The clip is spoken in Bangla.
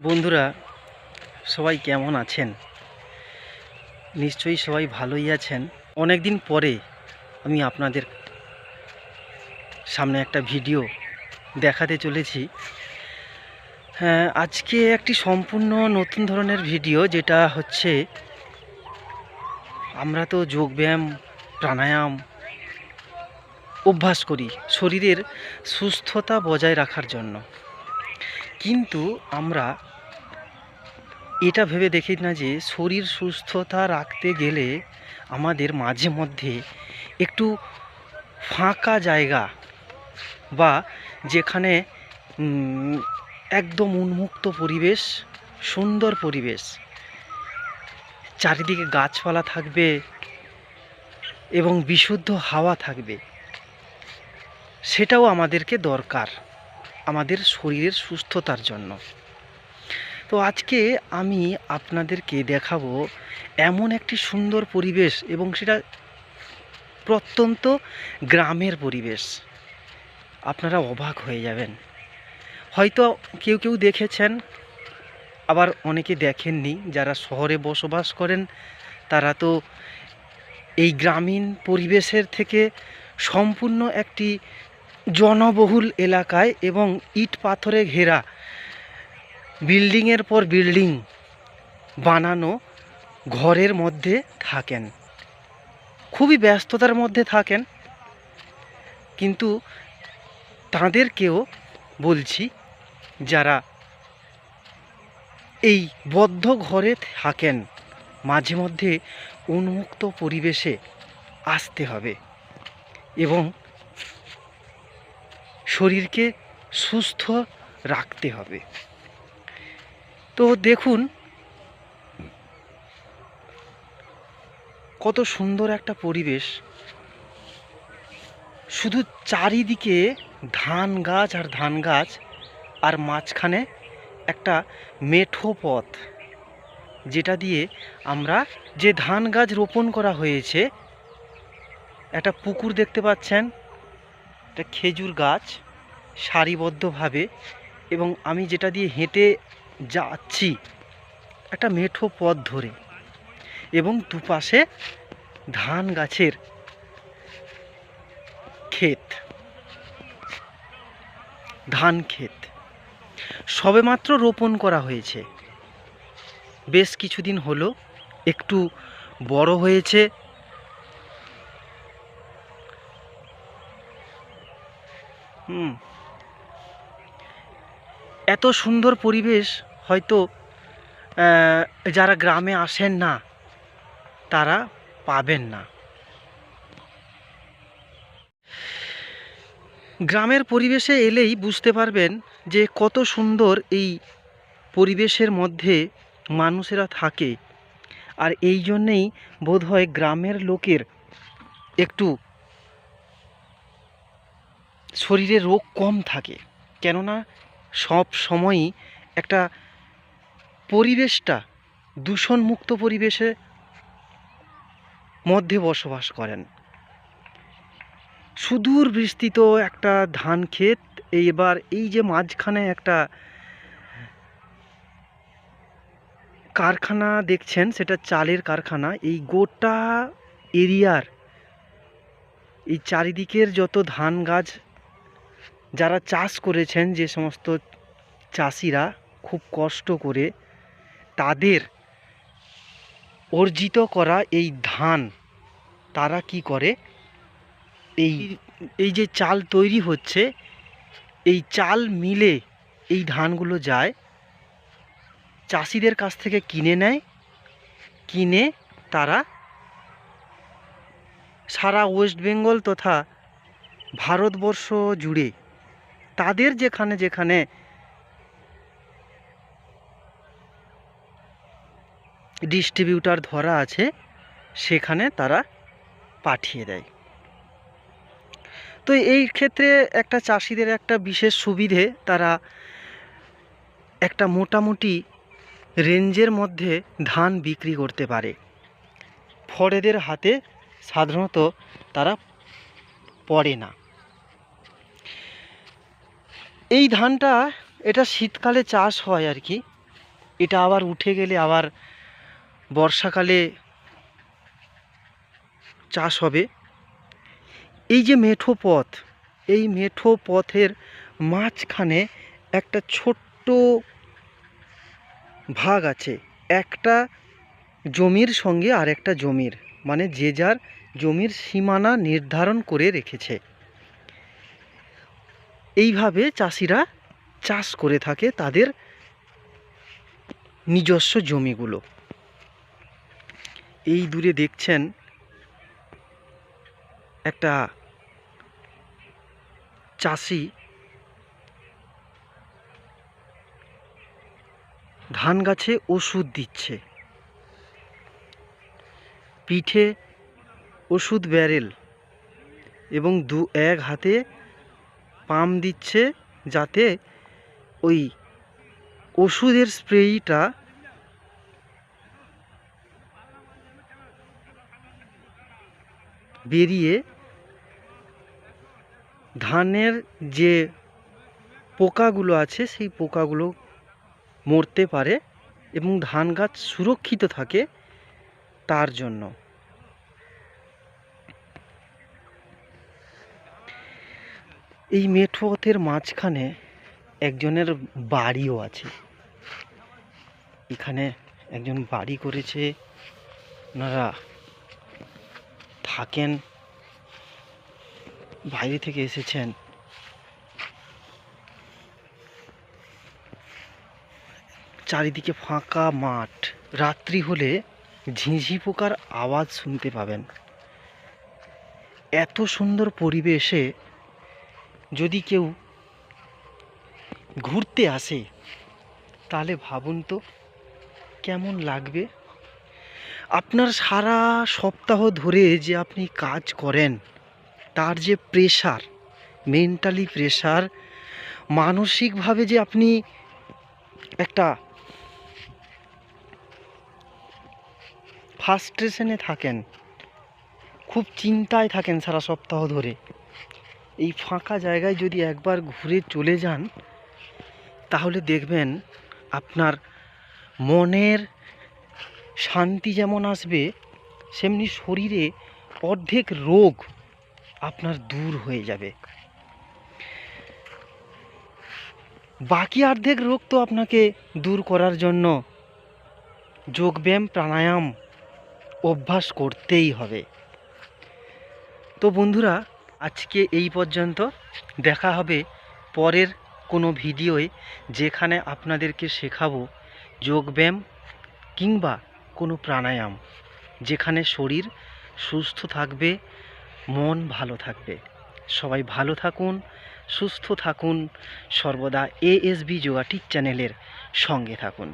বন্ধুরা, সবাই কেমন আছেন? নিশ্চয়ই সবাই ভালোই আছেন। অনেক দিন পরে আমি আপনাদের সামনে একটা ভিডিও দেখাতে চলেছি। হ্যাঁ, আজকে একটি সম্পূর্ণ নতুন ধরনের ভিডিও, যেটা হচ্ছে আমরা তো যোগব্যায়াম, প্রাণায়াম অভ্যাস করি শরীরের সুস্থতা বজায় রাখার জন্য, কিন্তু আমরা এটা ভেবে দেখি না যে শরীর সুস্থতা রাখতে গেলে আমাদের মাঝে মধ্যে একটু ফাঁকা জায়গা বা যেখানে একদম উন্মুক্ত পরিবেশ, সুন্দর পরিবেশ, চারিদিকে গাছপালা থাকবে এবং বিশুদ্ধ হাওয়া থাকবে, সেটাও আমাদেরকে দরকার আমাদের শরীরের সুস্থতার জন্য। তো আজকে আমি আপনাদেরকে দেখাবো এমন একটি সুন্দর পরিবেশ, এবং সেটা প্রত্যন্ত গ্রামের পরিবেশ। আপনারা অবাক হয়ে যাবেন। হয়তো কেউ কেউ দেখেছেন, আবার অনেকে দেখেননি। যারা শহরে বসবাস করেন তারা তো এই গ্রামীণ পরিবেশের থেকে সম্পূর্ণ একটি জনবহুল এলাকায় এবং ইট পাথরে ঘেরা বিল্ডিংয়ের পর বিল্ডিং বানানো ঘরের মধ্যে থাকেন, খুবই ব্যস্ততার মধ্যে থাকেন। কিন্তু তাদেরকেও বলছি, যারা এই বদ্ধ ঘরে থাকেন, মাঝে মধ্যে উন্মুক্ত পরিবেশে আসতে হবে এবং শরীরকে সুস্থ রাখতে হবে। তো দেখুন, কত সুন্দর একটা পরিবেশ। শুধু চারিদিকে ধান গাছ আর ধান গাছ, আর মাঝখানে একটা মেঠো পথ, যেটা দিয়ে আমরা যে ধান গাছ রোপণ করা হয়েছে, একটা পুকুর দেখতে পাচ্ছেন, একটা খেজুর গাছ সারিবদ্ধভাবে, এবং আমি যেটা দিয়ে হেঁটে যাচ্ছি একটা মেঠো পথ ধরে, এবং দুপাশে ধান গাছের ক্ষেত, ধান ক্ষেত সবেমাত্র রোপণ করা হয়েছে। বেশ কিছুদিন হলো, একটু বড় হয়েছে। এত সুন্দর পরিবেশ হয়তো যারা গ্রামে আসেন না তারা পাবেন না। গ্রামের পরিবেশে এলেই বুঝতে পারবেন যে কত সুন্দর এই পরিবেশের মধ্যে মানুষেরা থাকে। আর এই জন্যেই বোধহয় গ্রামের লোকের একটু শরীরে রোগ কম থাকে, কেননা সব সময়ই একটা পরিবেশটা দূষণমুক্ত পরিবেশে মধ্যে বসবাস করেন। সুদূর বিস্তৃত একটা ধান ক্ষেত, এবার এই যে মাঝখানে একটা কারখানা দেখছেন, সেটা চালের কারখানা। এই গোটা এরিয়ার এই চারিদিকের যত ধান গাছ যারা চাষ করেছেন, যে সমস্ত চাষিরা খুব কষ্ট করে তাদের অর্জিত করা এই ধান, তারা কি করে, এই যে চাল তৈরি হচ্ছে, এই চাল মিলে এই ধানগুলো যায়, চাষিদের কাছ থেকে কিনে নেয়। কিনে তারা সারা ওয়েস্ট বেঙ্গল তথা ভারতবর্ষ জুড়ে তাদের যেখানে যেখানে ডিস্ট্রিবিউটার ধরা আছে, সেখানে তারা পাঠিয়ে দেয়। তো এই ক্ষেত্রে একটা চাষিদের একটা বিশেষ সুবিধে, তারা একটা মোটামুটি রেঞ্জের মধ্যে ধান বিক্রি করতে পারে। ফড়েদের হাতে সাধারণত তারা পড়ে না। এই ধানটা, এটা শীতকালে চাষ হয় আর কি। এটা আবার উঠে গেলে আবার বর্ষাকালে চাষ হবে। এই যে মেঠো পথ, এই মেঠো পথের মাঝখানে একটা ছোট্ট ভাগ আছে, একটা জমির সঙ্গে আর একটা জমির, মানে যে যার জমির সীমানা নির্ধারণ করে রেখেছে। এইভাবে চাষিরা চাষ করে থাকে তাদের নিজস্ব জমিগুলো। এই দূরে দেখছেন একটা চাষি ধান গাছে ওষুধ দিচ্ছে, পিঠে ওষুধ ব্যারেল এবং এক হাতে পাম্প দিচ্ছে, যাতে ওই ওষুধের স্প্রেটা বেরিয়ে ধানের যে পোকাগুলো আছে সেই পোকাগুলো মরতে পারে এবং ধান গাছ সুরক্ষিত থাকে তার জন্য। এই মেঠো পথের মাঝখানে একজনের বাড়িও আছে। এখানে একজন বাড়ি করেছে, ওনারা থাকেন, বাইরে থেকে এসেছেন। চারিদিকে ফাঁকা মাঠ, রাত্রি হলে ঝিঁঝি পোকার আওয়াজ শুনতে পাবেন। এত সুন্দর পরিবেশে যদি কেউ ঘুরতে আসে তাহলে ভাবুন তো কেমন লাগবে। আপনার সারা সপ্তাহ ধরে যে আপনি কাজ করেন তার যে প্রেশার, মেন্টালি প্রেশার, মানসিকভাবে যে আপনি একটা ফ্রাস্ট্রেশনে থাকেন, খুব চিন্তায় থাকেন সারা সপ্তাহ ধরে, এই ফাঁকা জায়গায় যদি একবার ঘুরে চলে যান তাহলে দেখবেন আপনার মনের শান্তি যেমন আসবে, সেমনি শরীরে অর্ধেক রোগ আপনার দূর হয়ে যাবে। বাকি অর্ধেক রোগ তো আপনাকে দূর করার জন্য যোগব্যায়াম প্রাণায়াম অভ্যাস করতেই হবে। তো বন্ধুরা, আজকে এই পর্যন্ত। দেখা হবে পরের কোনো ভিডিওয়, যেখানে আপনাদেরকে শেখাবো যোগব্যায়াম কিংবা কোনো প্রাণায়াম, যেখানে শরীর সুস্থ থাকবে, মন ভালো থাকবে। সবাই ভালো থাকুন, সুস্থ থাকুন, সর্বদা এএসবি যোগা টিপ চ্যানেলের সঙ্গে থাকুন।